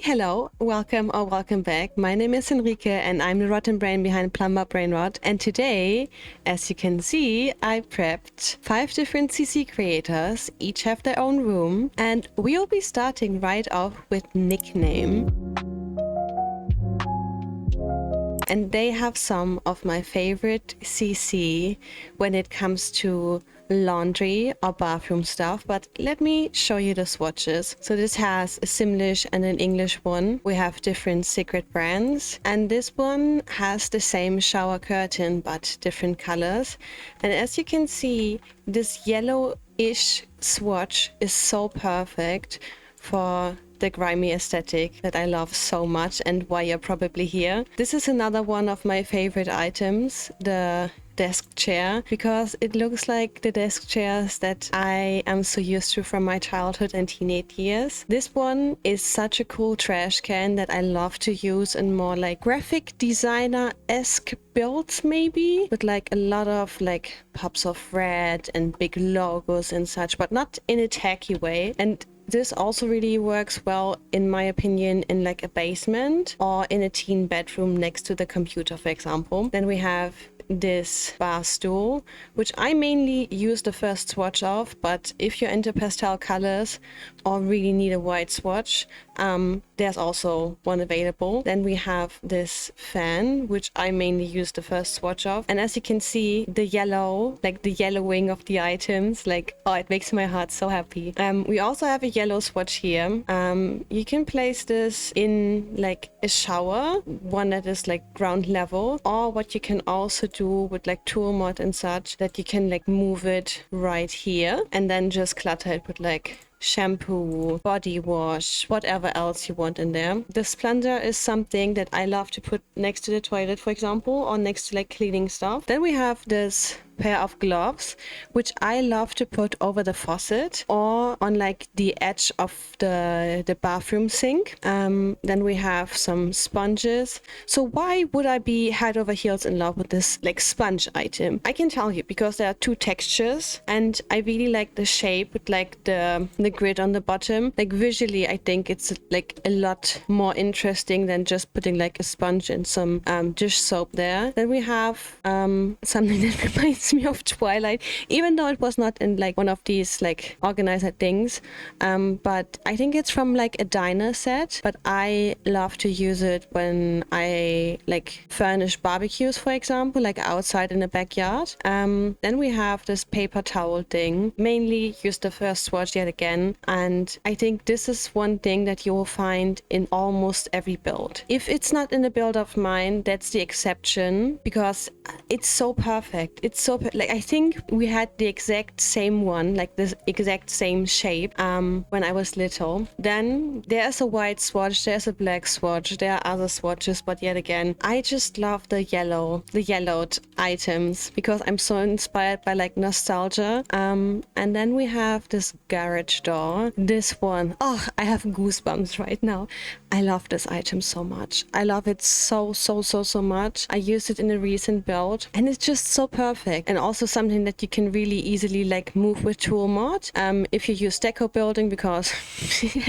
hello, welcome or welcome back. My name is Enrique and I'm the rotten brain behind Plumber Brain Rot. And today, as you can see, I prepped 5 different CC creators, each have their own room. And we'll be starting right off with nickname. And they have some of my favorite CC when it comes to laundry or bathroom stuff, but let me show you the swatches. So this has a Simlish and an English one. We have different secret brands, and this one has the same shower curtain but different colors. And as you can see, this yellowish swatch is so perfect for the grimy aesthetic that I love so much and why you're probably here. This is another one of my favorite items, the desk chair, because it looks like the desk chairs that I am so used to from my childhood and teenage years. This one is such a cool trash can that I love to use in more like graphic designer-esque builds, maybe with like a lot of like pops of red and big logos and such, but not in a tacky way. And this also really works well, in my opinion, in like a basement or in a teen bedroom next to the computer, for example. Then we have this bar stool, which I mainly use the first swatch of, but if you're into pastel colors or really need a white swatch, there's also one available. Then we have this fan, which I mainly use the first swatch of. And as you can see, the yellow, like the yellowing of the items, like, oh, it makes my heart so happy. We also have a yellow swatch here. You can place this in like a shower, one that is like ground level, or what you can also do with like tool mod and such, that you can like move it right here and then just clutter it with like shampoo, body wash, whatever else you want in there. This plunger is something that I love to put next to the toilet, for example, or next to like cleaning stuff. Then we have this pair of gloves, which I love to put over the faucet or on like the edge of the bathroom sink. Then we have some sponges. So why would I be head over heels in love with this like sponge item? I can tell you, because there are 2 textures and I really like the shape with like the grid on the bottom. Like visually, I think it's like a lot more interesting than just putting like a sponge and some dish soap there. Then we have something that reminds me of Twilight, even though it was not in like one of these like organizer things, but I think it's from like a diner set. But I love to use it when I like furnish barbecues, for example, like outside in the backyard. Then we have this paper towel thing, mainly use the first swatch yet again, and I think this is one thing that you will find in almost every build. If it's not in a build of mine, that's the exception, because it's so perfect. It's so like, I think we had the exact same one, like this exact same shape when I was little. Then there's a white swatch, there's a black swatch, there are other swatches, but yet again, I just love the yellowed items because I'm so inspired by like nostalgia. And then we have this garage door. This one, oh, I have goosebumps right now. I love this item so much. I love it so much. I used it in a recent build and it's just so perfect, and also something that you can really easily like move with tool mod if you use decor building, because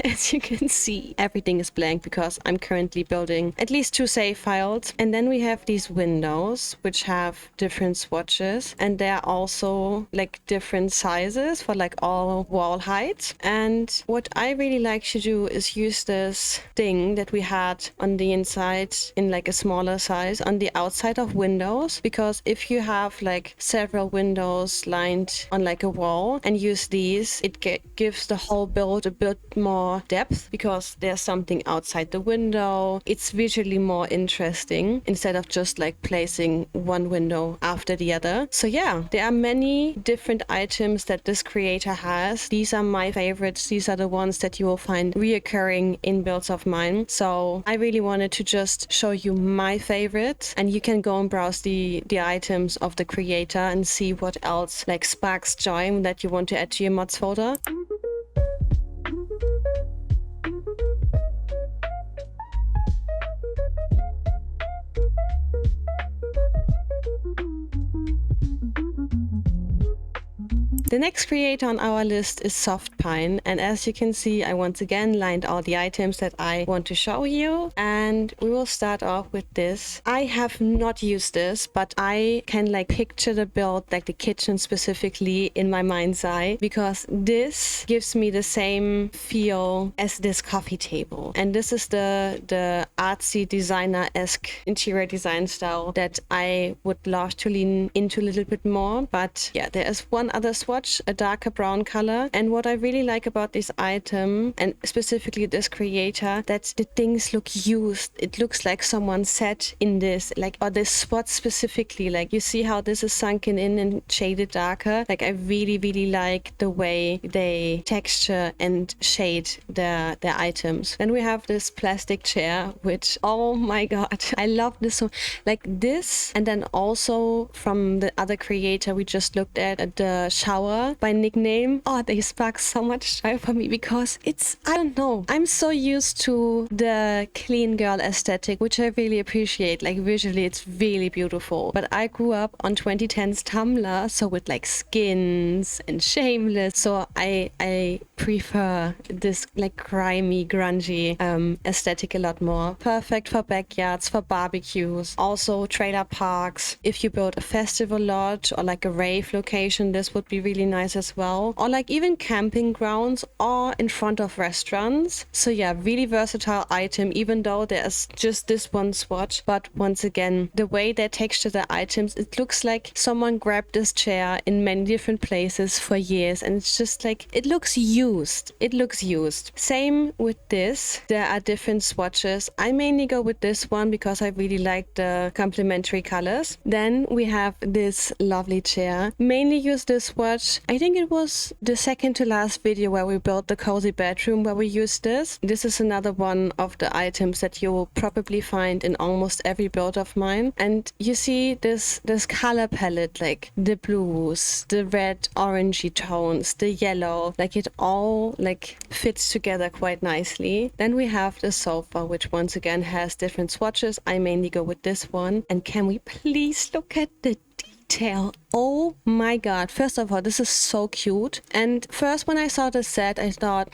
as you can see, everything is blank because I'm currently building at least 2 save files. And then we have these windows which have different swatches, and they're also like different sizes for like all wall heights. And what I really like to do is use this thing that we had on the inside in like a smaller size on the outside of windows, because if you have like several windows lined on like a wall and use these, it gives the whole build a bit more depth because there's something outside the window. It's visually more interesting instead of just like placing one window after the other. So yeah, there are many different items that this creator has. These are my favorites. These are the ones that you will find reoccurring in builds of mine. So I really wanted to just show you my favorites, and you can go and browse the items of the creator and see what else like sparks joy that you want to add to your mods folder. The next creator on our list is Soft pine. And as you can see, I once again lined all the items that I want to show you. And we will start off with this. I have not used this, but I can like picture the build, like the kitchen specifically, in my mind's eye, because this gives me the same feel as this coffee table. And this is the artsy designer-esque interior design style that I would love to lean into a little bit more. But yeah, there is one other swatch, a darker brown color. And what I really like about this item, and specifically this creator, that the things look used. It looks like someone sat in this, like, or this spot specifically. Like, you see how this is sunken in and shaded darker. Like, I really, really like the way they texture and shade their items. Then we have this plastic chair, which, oh my god, I love this so, like this. And then also from the other creator we just looked at the shower by nickname. Oh, they spark so much joy for me because it's, I don't know, I'm so used to the clean girl aesthetic, which I really appreciate. Like, visually it's really beautiful, but I grew up on 2010s Tumblr, so with like skins and shameless, so I prefer this like grimy, grungy aesthetic a lot more. Perfect for backyards, for barbecues, also trailer parks. If you build a festival lodge or like a rave location, this would be really nice as well. Or like even camping grounds or in front of restaurants. So yeah, really versatile item, even though there's just this one swatch. But once again, the way they texture the items, it looks like someone grabbed this chair in many different places for years, and it's just like, it looks used. It looks used. Same with this. There are different swatches. I mainly go with this one because I really like the complementary colors. Then we have this lovely chair. Mainly use this swatch. I think it was the second to last video where we built the cozy bedroom where we used this. This is another one of the items that you will probably find in almost every build of mine. And you see this color palette, like the blues, the red, orangey tones, the yellow, like it all like fits together quite nicely. Then we have the sofa, which once again has different swatches. I mainly go with this one. And can we please look at the detail? Oh my god. First of all, this is so cute. And first when I saw the set, I thought,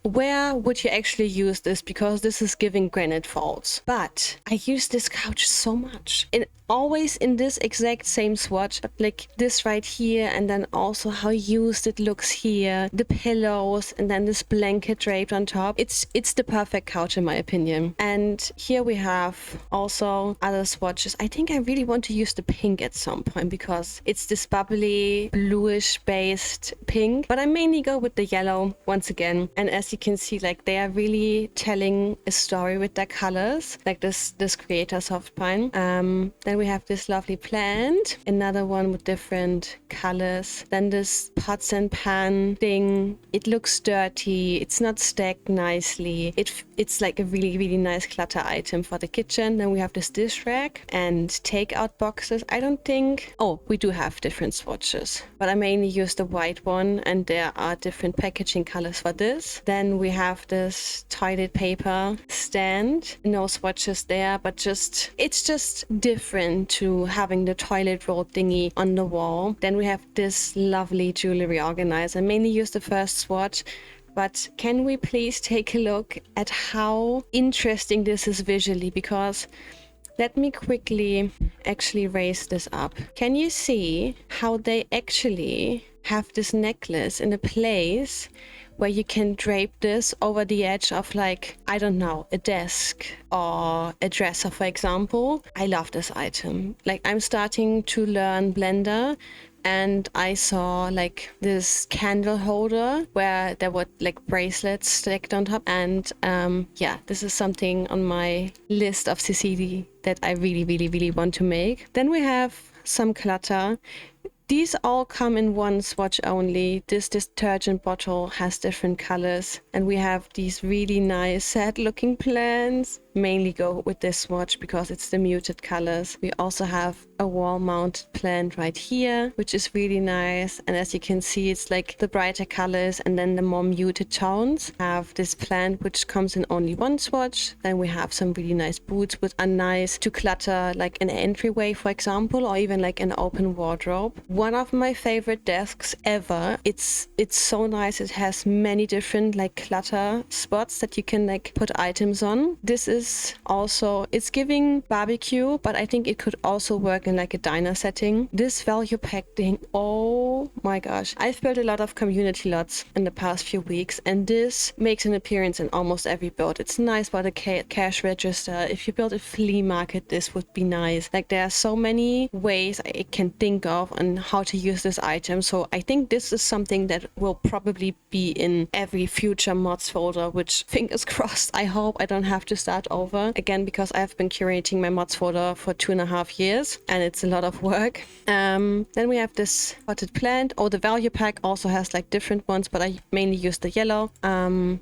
where would you actually use this? Because this is giving granite falls. But I use this couch so much. Always in this exact same swatch, but like this right here, and then also how used it looks here, the pillows, and then this blanket draped on top. It's the perfect couch in my opinion. And here we have also other swatches. I think I really want to use the pink at some point because it's this bubbly bluish based pink, but I mainly go with the yellow once again. And as you can see, like they are really telling a story with their colors, like this creator soft pine. Then we have this lovely plant, another one with different colors. Then this pots and pan thing. It looks dirty. It's not stacked nicely. It's like a really, really nice clutter item for the kitchen. Then we have this dish rack and takeout boxes. I don't think... Oh, we do have different swatches, but I mainly use the white one, and there are different packaging colors for this. Then we have this toilet paper stand. No swatches there, but it's just different to having the toilet roll thingy on the wall. Then we have this lovely jewelry organizer. I mainly use the first swatch, but can we please take a look at how interesting this is visually? Because let me quickly actually raise this up. Can you see how they actually have this necklace in a place where you can drape this over the edge of, like, I don't know, a desk or a dresser, for example? I love this item. Like, I'm starting to learn Blender, and I saw like this candle holder where there were like bracelets stacked on top. And yeah, this is something on my list of CCD that I really, really, really want to make. Then we have some clutter. These all come in one swatch only. This detergent bottle has different colors. And we have these really nice sad looking plants. mainly go with this swatch because it's the muted colors. We also have a wall mounted plant right here, which is really nice. And as you can see, it's like the brighter colors and then the more muted tones. Have this plant which comes in only one swatch. Then we have some really nice boots which are nice to clutter like an entryway, for example, or even like an open wardrobe. One of my favorite desks ever. It's so nice. It has many different like clutter spots that you can like put items on. This is also, it's giving barbecue, but I think it could also work in like a diner setting. This value pack thing, oh my gosh. I've built a lot of community lots in the past few weeks, and this makes an appearance in almost every build. It's nice by the cash register. If you build a flea market, this would be nice. Like there are so many ways I can think of on how to use this item. So I think this is something that will probably be in every future mods folder, which fingers crossed, I hope I don't have to start over again, because I've been curating my mods folder for 2.5 years and it's a lot of work. Then we have this potted plant. Oh, the value pack also has like different ones, but I mainly use the yellow.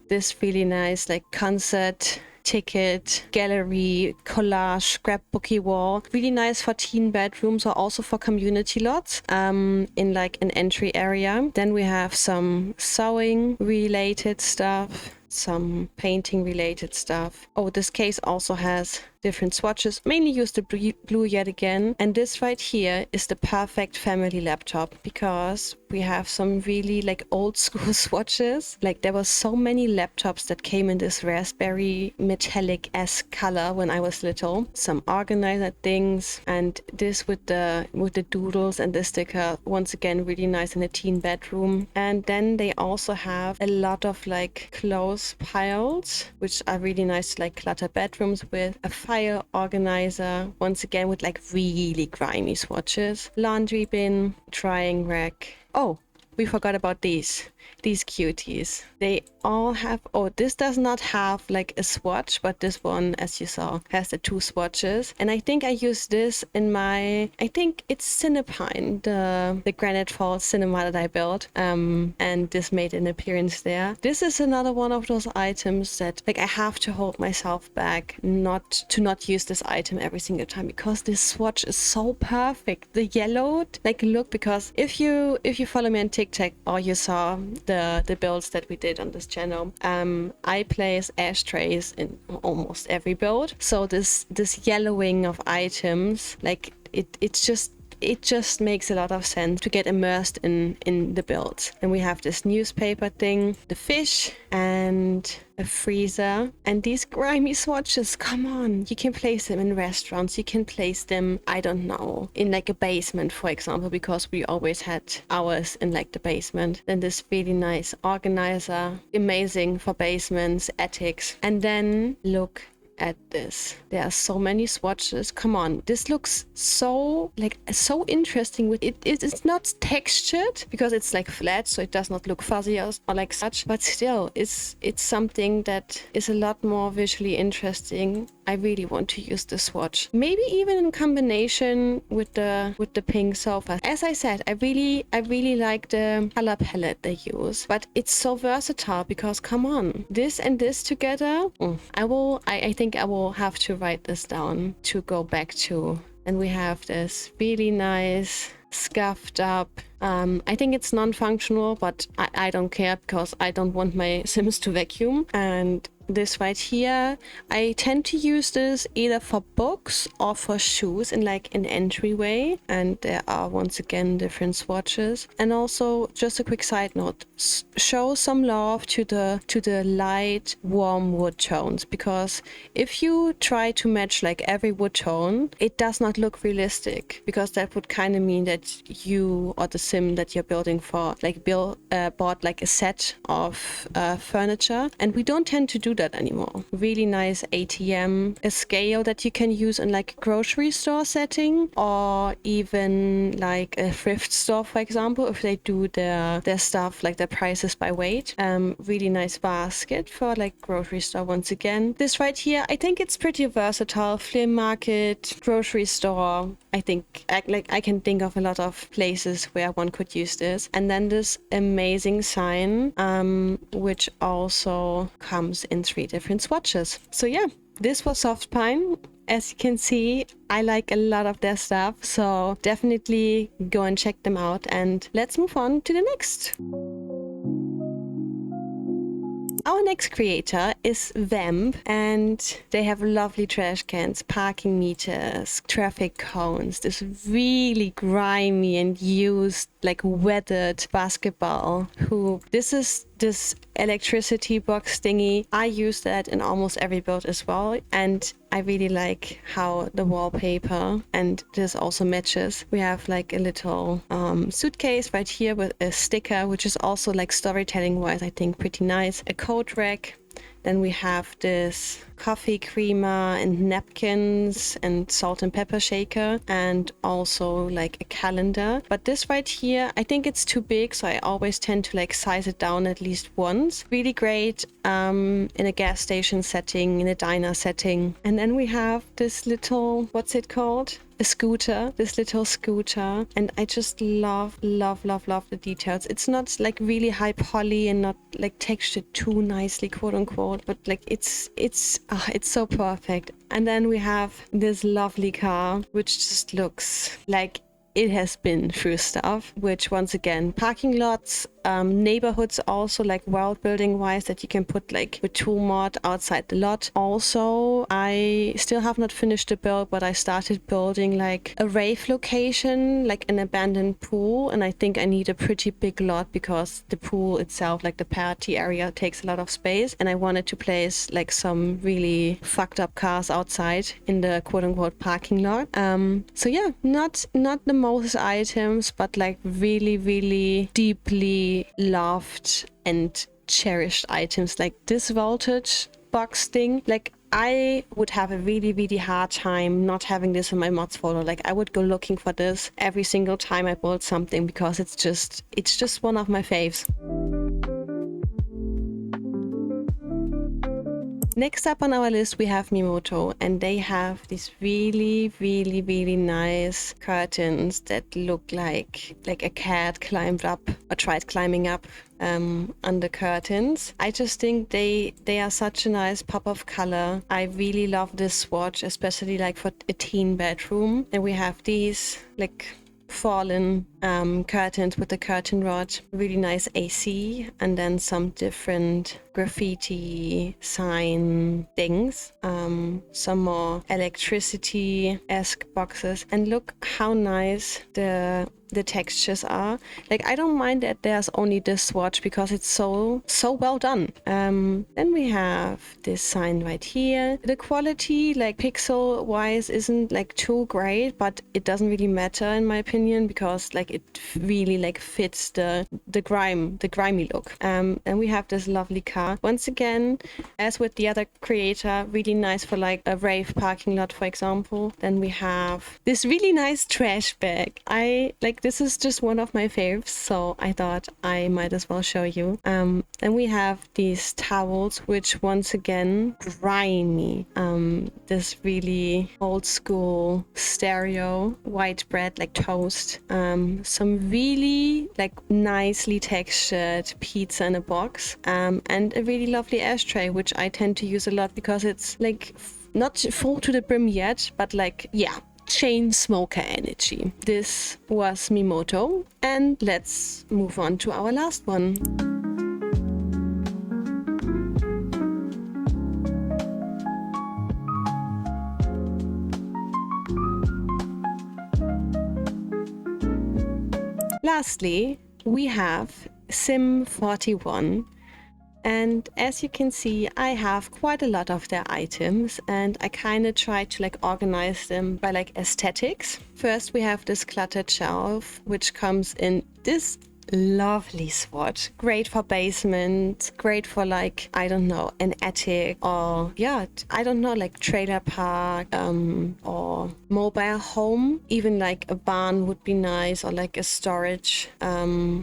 This really nice like concert ticket, gallery, collage, scrapbooky wall. Really nice for teen bedrooms or also for community lots in like an entry area. Then we have some sewing related stuff, some painting related stuff. Oh, this case also has different swatches. Mainly use the blue yet again. And this right here is the perfect family laptop because we have some really like old school swatches. Like there were so many laptops that came in this raspberry metallic-esque color when I was little. Some organizer things, and this with the doodles and the sticker. Once again, really nice in a teen bedroom. And then they also have a lot of like clothes piles, which are really nice to like clutter bedrooms with. A fire organizer, once again with like really grimy swatches. Laundry bin, drying rack. Oh, we forgot about these cuties. They all have, oh, this does not have like a swatch, but this one, as you saw, has the 2 swatches. And I think I use this in my, I think it's Cinepine, the Granite Falls cinema that I built. And this made an appearance there. This is another one of those items that like I have to hold myself back not use this item every single time, because this swatch is so perfect. The yellowed like look, because if you follow me on TikTok or you saw the builds that we did on this channel, I place ashtrays in almost every build. So this yellowing of items, like it just makes a lot of sense to get immersed in the builds. And we have this newspaper thing, the fish, and a freezer. And these grimy swatches, come on. You can place them in restaurants. You can place them, I don't know, in like a basement, for example, because we always had ours in like the basement. Then this really nice organizer, amazing for basements, attics. And then look at this. There are so many swatches. Come on, this looks so interesting with it. It's not textured because it's like flat, so it does not look fuzzy or like such, but still it's something that is a lot more visually interesting. I really want to use the swatch, maybe even in combination with the pink sofa. As I said, I really like the color palette they use, but it's so versatile because come on, this and this together. I think I will have to write this down to go back to. And we have this really nice scuffed up, I think it's non-functional, but I don't care because I don't want my Sims to vacuum. And this right here, I tend to use this either for books or for shoes in like an entryway. And there are once again different swatches. And also just a quick side note, show some love to the light warm wood tones, because if you try to match like every wood tone, it does not look realistic, because that would kind of mean that you or the sim that you're building for like bought like a set of furniture, and we don't tend to do that anymore. Really nice ATM, a scale that you can use in like a grocery store setting, or even like a thrift store, for example, if they do their stuff like their prices by weight. Really nice basket for like grocery store once again. This right here, I think it's pretty versatile. Flea market, grocery store. I think I can think of a lot of places where one could use this. And then this amazing sign, which also comes in 3 different swatches. So yeah, this was Soft Pine. As you can see, I like a lot of their stuff, so definitely go and check them out. And let's move on to the next. Our next creator is Vamp, and they have lovely trash cans, parking meters, traffic cones, this really grimy and used, like weathered basketball hoop. This is this electricity box thingy. I use that in almost every build as well, and I really like how the wallpaper and this also matches. We have like a little suitcase right here with a sticker, which is also like storytelling wise, I think pretty nice. A coat rack. Then we have this coffee creamer and napkins and salt and pepper shaker, and also like a calendar. But this right here, I think it's too big, so I always tend to like size it down at least once. Really great in a gas station setting, in a diner setting. And then we have this little, what's it called? A scooter, this little scooter, and I just love the details. It's not like really high poly and not like textured too nicely, quote unquote, but like it's so perfect. And then we have this lovely car, which just looks like it has been through stuff, which once again, parking lots, neighborhoods also, like world building wise, that you can put like with tool mod outside the lot. Also, I still have not finished the build, but I started building like a rave location, like an abandoned pool, and I think I need a pretty big lot because the pool itself, like the party area, takes a lot of space, and I wanted to place like some really fucked up cars outside in the quote unquote parking lot. So yeah, not the most items, but like really deeply loved and cherished items, like this voltage box thing. Like I would have a really hard time not having this in my mods folder. Like I would go looking for this every single time I build something because it's just one of my faves. Next up on our list, we have Mimoto, and they have these really nice curtains that look like a cat climbed up or tried climbing up under curtains. I just think they are such a nice pop of color. I really love this swatch, especially like for a teen bedroom. And we have these like fallen curtains with the curtain rod, really nice AC, and then some different graffiti sign things, some more electricity-esque boxes, and look how nice the textures are. Like I don't mind that there's only this swatch because it's so well done. Then we have this sign right here. The quality, like pixel wise, isn't like too great, but it doesn't really matter in my opinion because like it really like fits the grimy look. And we have this lovely car. Once again, as with the other creator, really nice for like a rave parking lot, for example. Then we have this really nice trash bag. This is just one of my faves, so I thought I might as well show you. Then we have these towels, which once again, grimy. This really old school stereo, white bread, like toast. Some really like nicely textured pizza in a box. And a really lovely ashtray, which I tend to use a lot because it's like not full to the brim yet, but like, yeah, chain smoker energy. This was Mimoto, and let's move on to our last one. Lastly, we have Sim41. And as you can see, I have quite a lot of their items, and I kind of try to like organize them by like aesthetics. First, we have this cluttered shelf, which comes in this lovely swatch. Great for basement, great for like, I don't know, an attic, or yeah, I don't know, like trailer park, or mobile home. Even like a barn would be nice, or like a storage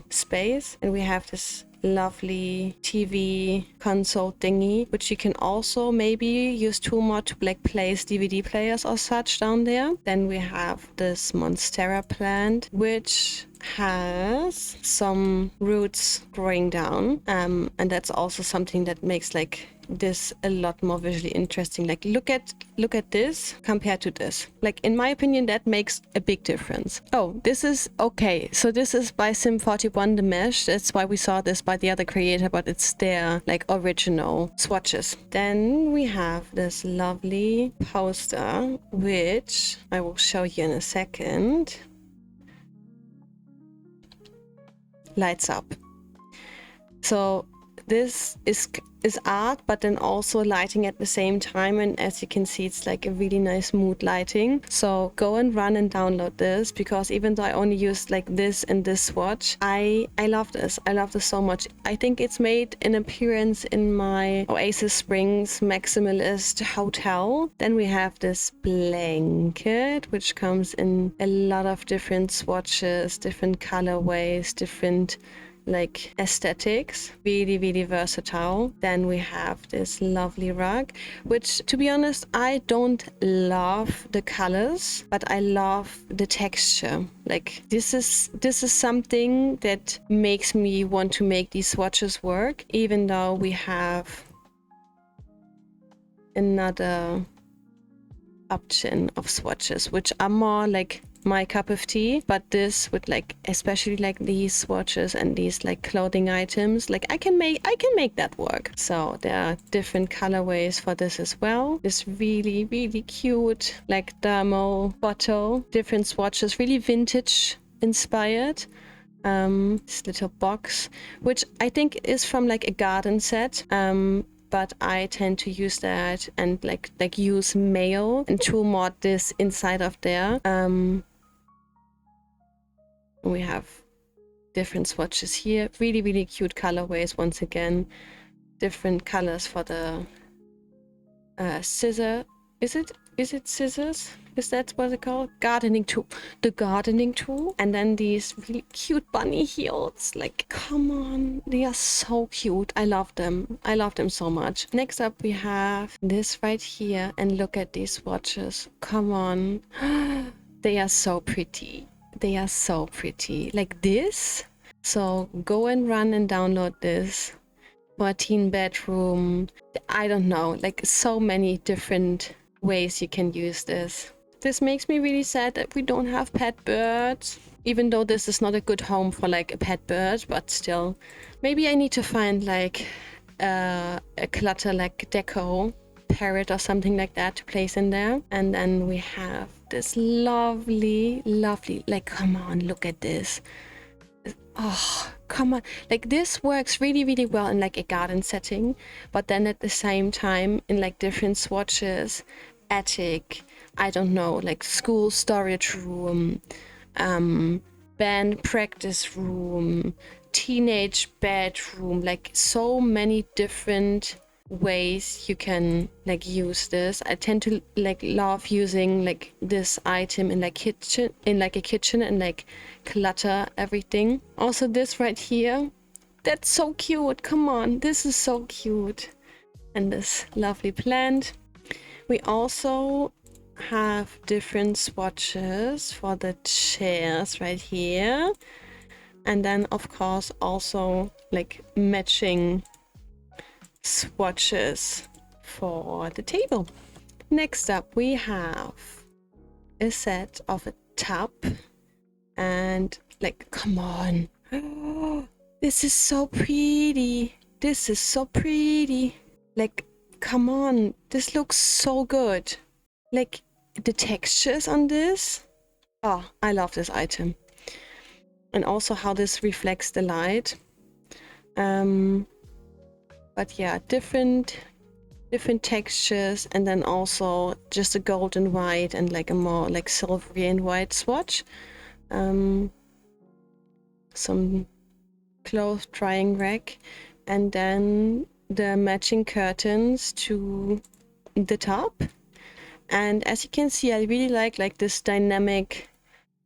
space. And we have this lovely TV console thingy, which you can also maybe use tool mod to like place DVD players or such down there. Then we have this Monstera plant, which has some roots growing down, and that's also something that makes like this a lot more visually interesting. Like look at this compared to this. Like in my opinion, that makes a big difference. Oh, this is okay. So this is by Sim41, the mesh. That's why we saw this by the other creator, but it's their like original swatches. Then we have this lovely poster, which I will show you in a second. Lights up. So this is art, but then also lighting at the same time, and as you can see, it's like a really nice mood lighting. So go and run and download this, because even though I only used like this and this swatch, I love this. I love this so much. I think it's made an appearance in my Oasis Springs Maximalist hotel. Then we have this blanket, which comes in a lot of different swatches, different colorways, different like aesthetics, really versatile. Then we have this lovely rug, which to be honest, I don't love the colors, but I love the texture. Like this is something that makes me want to make these swatches work, even though we have another option of swatches which are more like my cup of tea, but this with like especially like these swatches and these like clothing items, like I can make that work. So there are different colorways for this as well. This really cute like thermal bottle, different swatches, really vintage inspired. This little box, which I think is from like a garden set, but I tend to use that and like use mail and tool mod this inside of there. We have different swatches here, really cute colorways. Once again, different colors for the scissor. Is it scissors? Is that what it's called? Gardening tool. The gardening tool. And then these really cute bunny heels. Like, come on. They are so cute. I love them. I love them so much. Next up, we have this right here. And look at these swatches. Come on. They are so pretty. They are so pretty. Like this. So go and run and download this. 14 bedroom. I don't know. Like so many different ways you can use this. This makes me really sad that we don't have pet birds, even though this is not a good home for like a pet bird, but still. Maybe I need to find like a clutter like decor parrot or something like that to place in there. And then we have this lovely, like come on, look at this. Oh, come on. Like this works really well in like a garden setting, but then at the same time in like different swatches, attic, I don't know, like school storage room, band practice room, teenage bedroom, like so many different ways you can like use this. I tend to like love using like this item in like kitchen, in like a kitchen, and like clutter everything. Also this right here, that's so cute. Come on, this is so cute. And this lovely plant. We also have different swatches for the chairs right here, and then of course also like matching swatches for the table. Next up we have a set of a tub, and like come on, this is so pretty. This is so pretty. Like come on, this looks so good. Like the textures on this, oh, I love this item. And also how this reflects the light. But yeah, different textures, and then also just a gold and white and like a more like silvery and white swatch. Some clothes drying rack, and then the matching curtains to the top. And as you can see, I really like this dynamic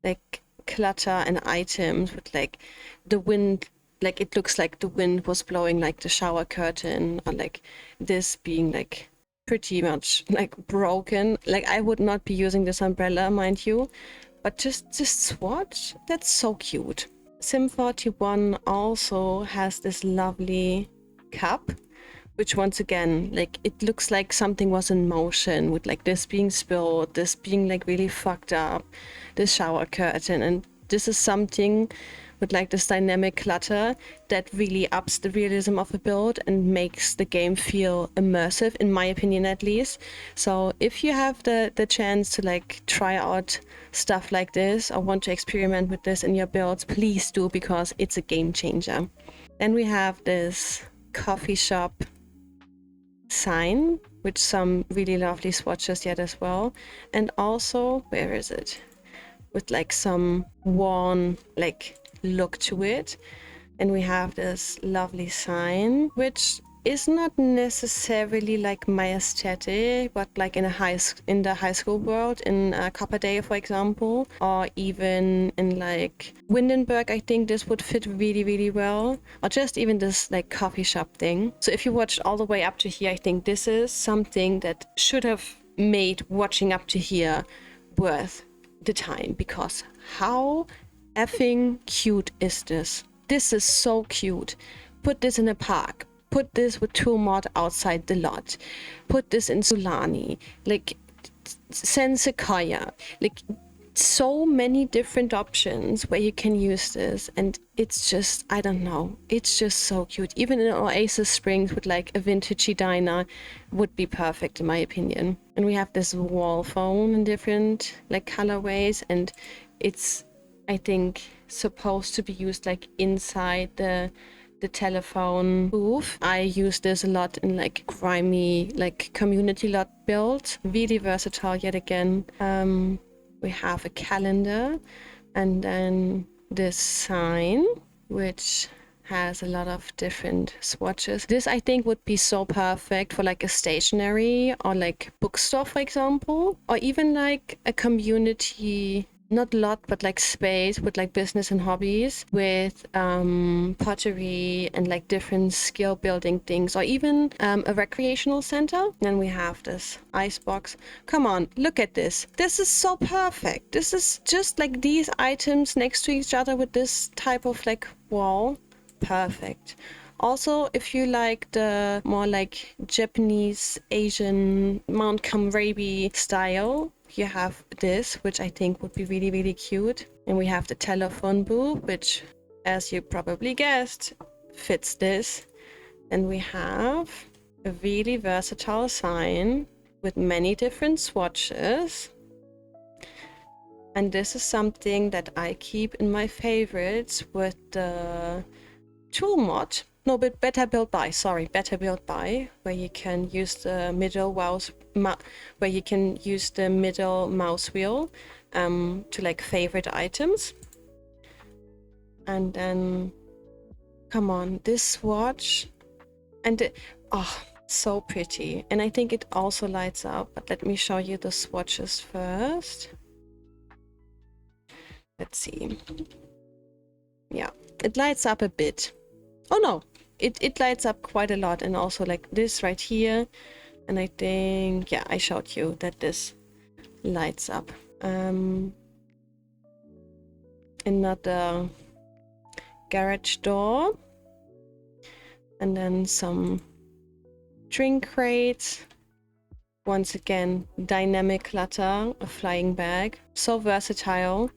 like clutter and items with like the wind, like it looks like the wind was blowing like the shower curtain, or like this being like pretty much like broken. Like I would not be using this umbrella, mind you, But just this swatch, that's so cute. Sim 41 also has this lovely cup, which once again, like, it looks like something was in motion, with like this being spilled, this being like really fucked up, this shower curtain. And this is something with like this dynamic clutter that really ups the realism of a build and makes the game feel immersive, in my opinion at least. So if you have the chance to like try out stuff like this or want to experiment with this in your builds, please do, because it's a game changer. Then we have this coffee shop sign with some really lovely swatches yet as well. And also, where is it? With like some worn like look to it. And we have this lovely sign, which is not necessarily like my aesthetic, but like in the high school world, in Copper Day, for example, or even in like Windenburg, I think this would fit really, really well, or just even this like coffee shop thing. So if you watched all the way up to here, I think this is something that should have made watching up to here worth the time, because how effing cute is this? This is so cute. Put this in a park. Put this with tool mod outside the lot. Put this in Sulani. Like, send Sequoia. Like, so many different options where you can use this. And it's just, I don't know. It's just so cute. Even in Oasis Springs with like a vintagey diner would be perfect in my opinion. And we have this wall phone in different like colorways. And it's, I think, supposed to be used like inside the telephone booth. I use this a lot in like grimy like community lot builds. Really versatile yet again. We have a calendar, and then this sign, which has a lot of different swatches. This I think would be so perfect for like a stationery or like bookstore, for example, or even like a community, not lot, but like space with like business and hobbies, with pottery and like different skill building things, or even a recreational center. Then we have this ice box. Come on, look at this. This is so perfect. This is just like these items next to each other with this type of like wall. Perfect. Also, if you like the more like Japanese, Asian, Mount Kamrabi style, you have this, which I think would be really, really cute. And we have the telephone booth, which, as you probably guessed, fits this. And we have a really versatile sign with many different swatches. And this is something that I keep in my favorites with the tool mod. No, but Better Build By, sorry, Better Build By, where you can use the middle mouse wheel to like favorite items. And then, come on, this swatch, and so pretty. And I think it also lights up, but let me show you the swatches first. Let's see. Yeah, it lights up a bit. Oh no, it lights up quite a lot, and also like this right here. And I think, yeah, I showed you that this lights up. Another garage door. And then some drink crates. Once again, dynamic clutter, a flying bag. So versatile.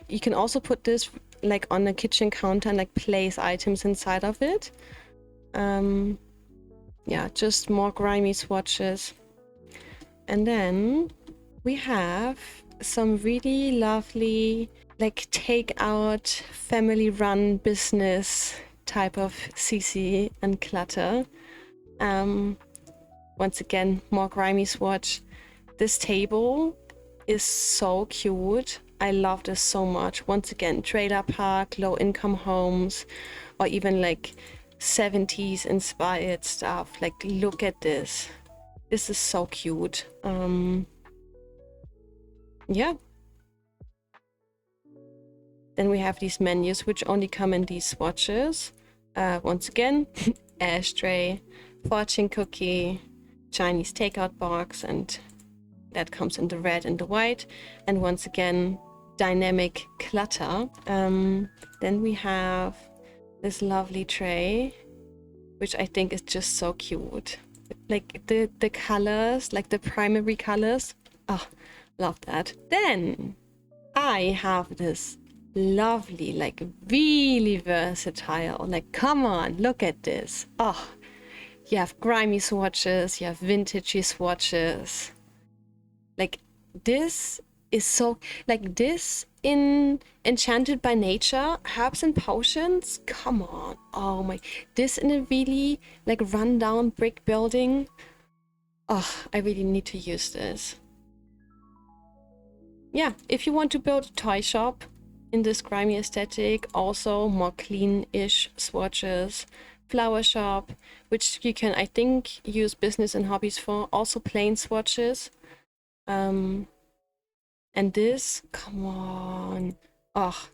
You can also put this like on a kitchen counter and like place items inside of it. Yeah, just more grimy swatches. And then we have some really lovely like take out family run business type of CC and clutter. Once again, more grimy swatch. This table is so cute. I love this so much. Once again, trailer park, low income homes, or even like 70s inspired stuff. Like, look at this. This is so cute. Yeah. Then we have these menus, which only come in these swatches. Once again, ashtray, fortune cookie, Chinese takeout box, and that comes in the red and the white. And once again, dynamic clutter. Then we have this lovely tray, which I think is just so cute. Like the colors, like the primary colors. Oh, love that. Then I have this lovely, like really versatile, like come on, look at this. Oh, you have grimy swatches, you have vintagey swatches. Like this is so, like this in Enchanted by Nature, herbs and potions, come on. Oh my, this in a really like rundown brick building. Oh, I really need to use this. Yeah, if you want to build a toy shop in this grimy aesthetic, also more clean-ish swatches, flower shop, which you can, I think, use business and hobbies for, also plain swatches. And this, come on. Oh,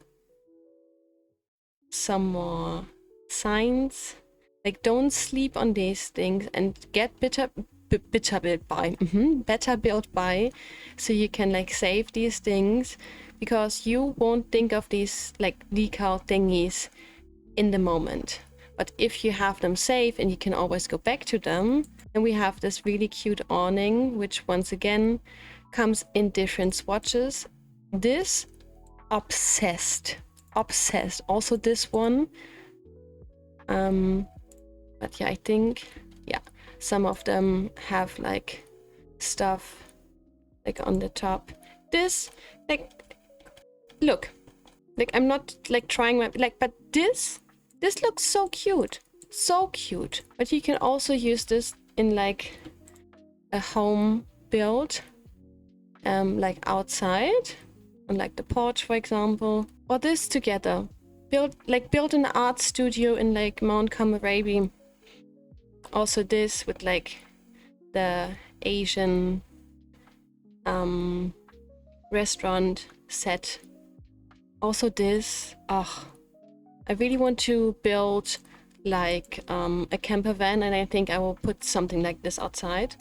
some more signs. Like, don't sleep on these things and get better built by, so you can like save these things, because you won't think of these like decal thingies in the moment. But if you have them saved and you can always go back to them. And we have this really cute awning, which once again comes in different swatches. This, obsessed. Also this one. But yeah, I think, yeah, some of them have like stuff like on the top. This, like, look, like I'm not like trying my, like, but this looks so cute. But you can also use this in like a home build, like outside on like the porch, for example, or this together. Build an art studio in like Mount Kamarabi. Also this with like the Asian restaurant set. Also this, oh, I really want to build like a camper van, and I think I will put something like this outside.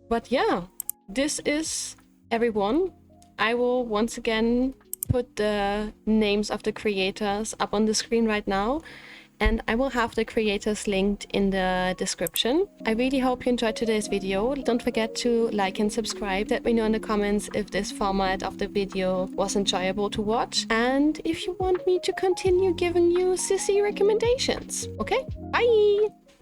But yeah, this is everyone. I will once again put the names of the creators up on the screen right now, and I will have the creators linked in the description. I really hope you enjoyed today's video. Don't forget to like and subscribe. Let me know in the comments if this format of the video was enjoyable to watch, and if you want me to continue giving you sissy recommendations. Okay, bye!